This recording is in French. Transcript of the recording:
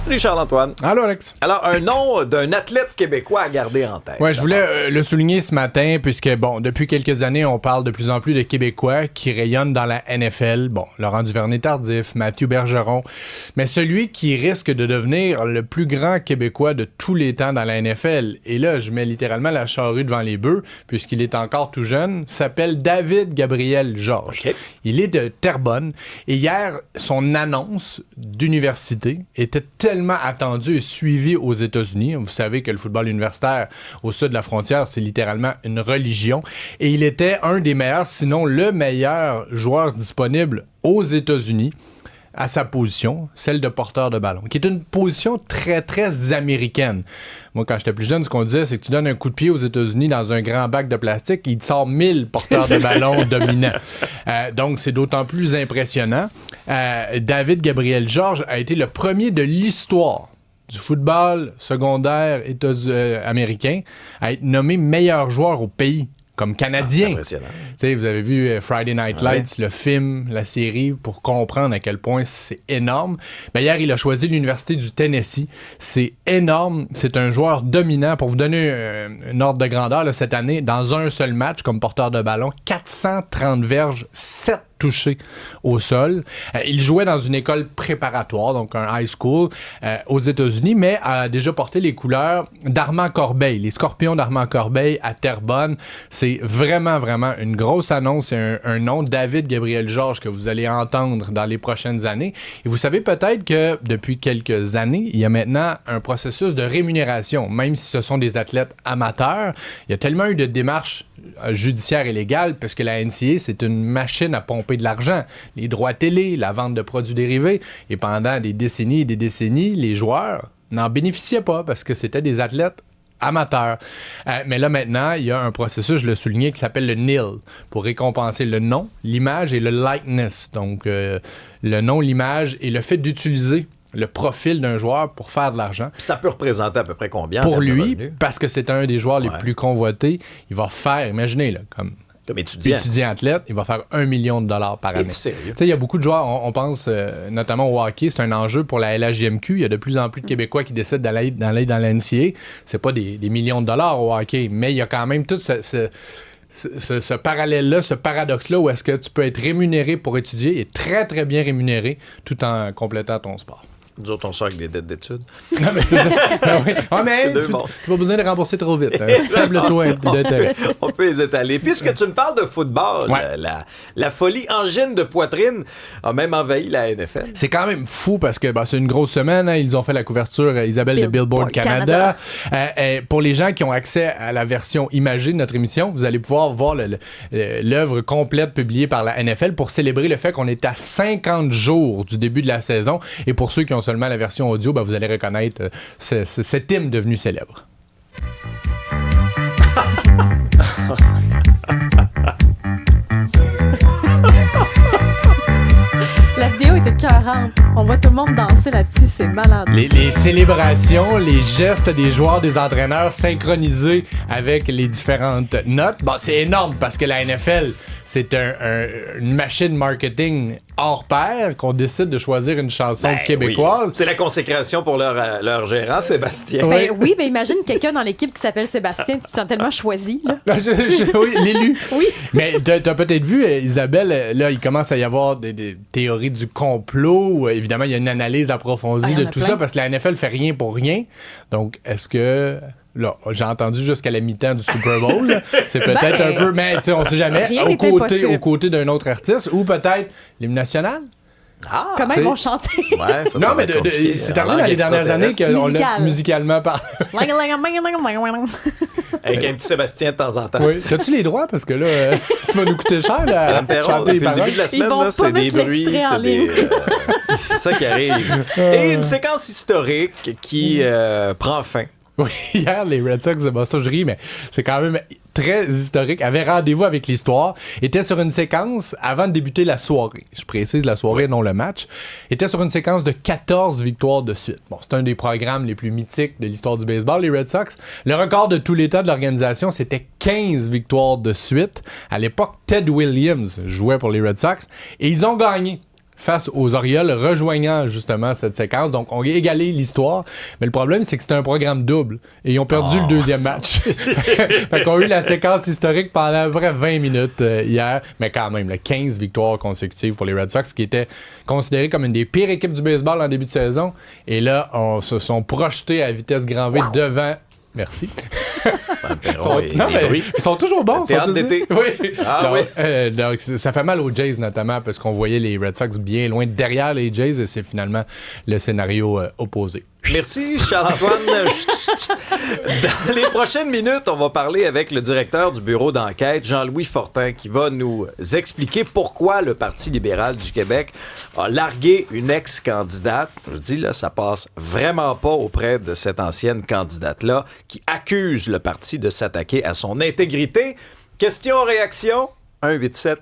Salut Charles-Antoine. Allô Alex. Alors, un nom d'un athlète québécois à garder en tête. Ouais, je voulais le souligner ce matin puisque, bon, depuis quelques années, on parle de plus en plus de Québécois qui rayonnent dans la NFL. Bon, Laurent Duvernay-Tardif, Mathieu Bergeron. Mais celui qui risque de devenir le plus grand Québécois de tous les temps dans la NFL, et là, je mets littéralement la charrue devant les bœufs puisqu'il est encore tout jeune, s'appelle David Gabriel Georges. Okay. Il est de Terrebonne. Et hier, son annonce d'université était tellement attendu et suivi aux États-Unis. Vous savez que le football universitaire au sud de la frontière, c'est littéralement une religion. Et il était un des meilleurs, sinon le meilleur joueur disponible aux États-Unis à sa position, celle de porteur de ballon, qui est une position très, très américaine. Moi, quand j'étais plus jeune, ce qu'on disait, c'est que tu donnes un coup de pied aux États-Unis dans un grand bac de plastique, il te sort 1000 porteurs de ballon dominants. Donc, c'est d'autant plus impressionnant. David Gabriel Georges a été le premier de l'histoire du football secondaire américain à être nommé meilleur joueur au pays. Comme Canadien. Impressionnant. Vous avez vu Friday Night Lights, le film, la série, pour comprendre à quel point c'est énorme. Ben, hier, il a choisi l'Université du Tennessee. C'est énorme. C'est un joueur dominant. Pour vous donner un ordre de grandeur, là, cette année, dans un seul match, comme porteur de ballon, 430 verges, 7 touché au sol. Il jouait dans une école préparatoire, donc un high school aux États-Unis, mais a déjà porté les couleurs d'Armand Corbeil, les Scorpions d'Armand Corbeil à Terrebonne. C'est vraiment, vraiment une grosse annonce et un nom, David Gabriel Georges, que vous allez entendre dans les prochaines années. Et vous savez peut-être que depuis quelques années, il y a maintenant un processus de rémunération, même si ce sont des athlètes amateurs. Il y a tellement eu de démarches judiciaires et légales, parce que la NCAA, c'est une machine à pomper de l'argent. Les droits télé, la vente de produits dérivés. Et pendant des décennies et des décennies, les joueurs n'en bénéficiaient pas parce que c'était des athlètes amateurs. Mais là, maintenant, il y a un processus, je le soulignais, qui s'appelle le NIL, pour récompenser le nom, l'image et le likeness. Donc, le nom, l'image et le fait d'utiliser le profil d'un joueur pour faire de l'argent. Ça peut représenter à peu près combien? Pour lui, parce que c'est un des joueurs les plus convoités, il va faire, imaginez, là, comme étudiant athlète, il va faire $1 million par année. Es-tu sérieux? Il y a beaucoup de joueurs, on pense notamment au hockey, c'est un enjeu pour la LHJMQ. Il y a de plus en plus de Québécois qui décident d'aller dans la NCAA. C'est pas des millions de dollars au hockey, mais il y a quand même tout ce parallèle-là, ce paradoxe-là où est-ce que tu peux être rémunéré pour étudier et très, très bien rémunéré tout en complétant ton sport. Nous autres, on sort avec des dettes d'études. Non, mais c'est ça. Mais tu n'as pas besoin de rembourser trop vite. Faible taux d'intérêt. On peut les étaler. Puisque tu me parles de football, la folie angine de poitrine a même envahi la NFL. C'est quand même fou parce que c'est une grosse semaine. Hein, ils ont fait la couverture, Isabelle, de Billboard Canada. Pour les gens qui ont accès à la version imagée de notre émission, vous allez pouvoir voir l'œuvre complète publiée par la NFL pour célébrer le fait qu'on est à 50 jours du début de la saison. Et pour ceux qui ont seulement la version audio, vous allez reconnaître cet hymne devenu célèbre. La vidéo était écœurante. On voit tout le monde danser là-dessus, c'est malade. Les célébrations, les gestes des joueurs, des entraîneurs synchronisés avec les différentes notes. C'est énorme parce que la NFL, c'est une machine marketing hors pair qu'on décide de choisir une chanson québécoise. Oui. C'est la consécration pour leur gérant, Sébastien. Oui, mais imagine quelqu'un dans l'équipe qui s'appelle Sébastien, tu te sens tellement choisi. Là. Oui, l'élu. Oui. Mais t'as peut-être vu, Isabelle, là, il commence à y avoir des théories du complot. Évidemment, il y a une analyse approfondie de tout ça parce que la NFL fait rien pour rien. Donc, est-ce que... Là, j'ai entendu jusqu'à la mi-temps du Super Bowl. Là. C'est peut-être un peu... Mais, tu sais, on sait jamais. Aux côtés d'un autre artiste. Ou peut-être l'hymne national. Comment ils vont chanter? Ouais, ça mais c'est arrivé dans les dernières années qu'on l'a musicalement parlé. Avec un petit Sébastien de temps en temps. Oui. T'as-tu les droits? Parce que là, ça va nous coûter cher là, à chanter les paroles. Depuis le début de la semaine, là, c'est des bruits. C'est ça qui arrive. Et une séquence historique qui prend fin. Oui, hier, les Red Sox de Boston, je ris, mais c'est quand même très historique, avaient rendez-vous avec l'histoire, étaient sur une séquence avant de débuter la soirée. Je précise la soirée, non le match. Étaient sur une séquence de 14 victoires de suite. Bon, c'est un des programmes les plus mythiques de l'histoire du baseball, les Red Sox. Le record de tous les temps de l'organisation, c'était 15 victoires de suite. À l'époque, Ted Williams jouait pour les Red Sox et ils ont gagné. face aux Orioles, rejoignant justement cette séquence. Donc, on a égalé l'histoire. Mais le problème, c'est que c'était un programme double. Et ils ont perdu le deuxième match. Fait qu'on a eu la séquence historique pendant à peu près 20 minutes hier. Mais quand même, 15 victoires consécutives pour les Red Sox, qui étaient considérés comme une des pires équipes du baseball en début de saison. Et là, on se sont projetés à vitesse grand V devant... Merci. Ils sont toujours bons. Théâtre d'été. Oui. Ah, donc, oui. donc, ça fait mal aux Jays notamment parce qu'on voyait les Red Sox bien loin derrière les Jays et c'est finalement le scénario opposé. Merci, Charles-Antoine. Dans les prochaines minutes, on va parler avec le directeur du bureau d'enquête, Jean-Louis Fortin, qui va nous expliquer pourquoi le Parti libéral du Québec a largué une ex-candidate. Je dis, là, ça passe vraiment pas auprès de cette ancienne candidate-là qui accuse le parti de s'attaquer à son intégrité. Question-réaction, 187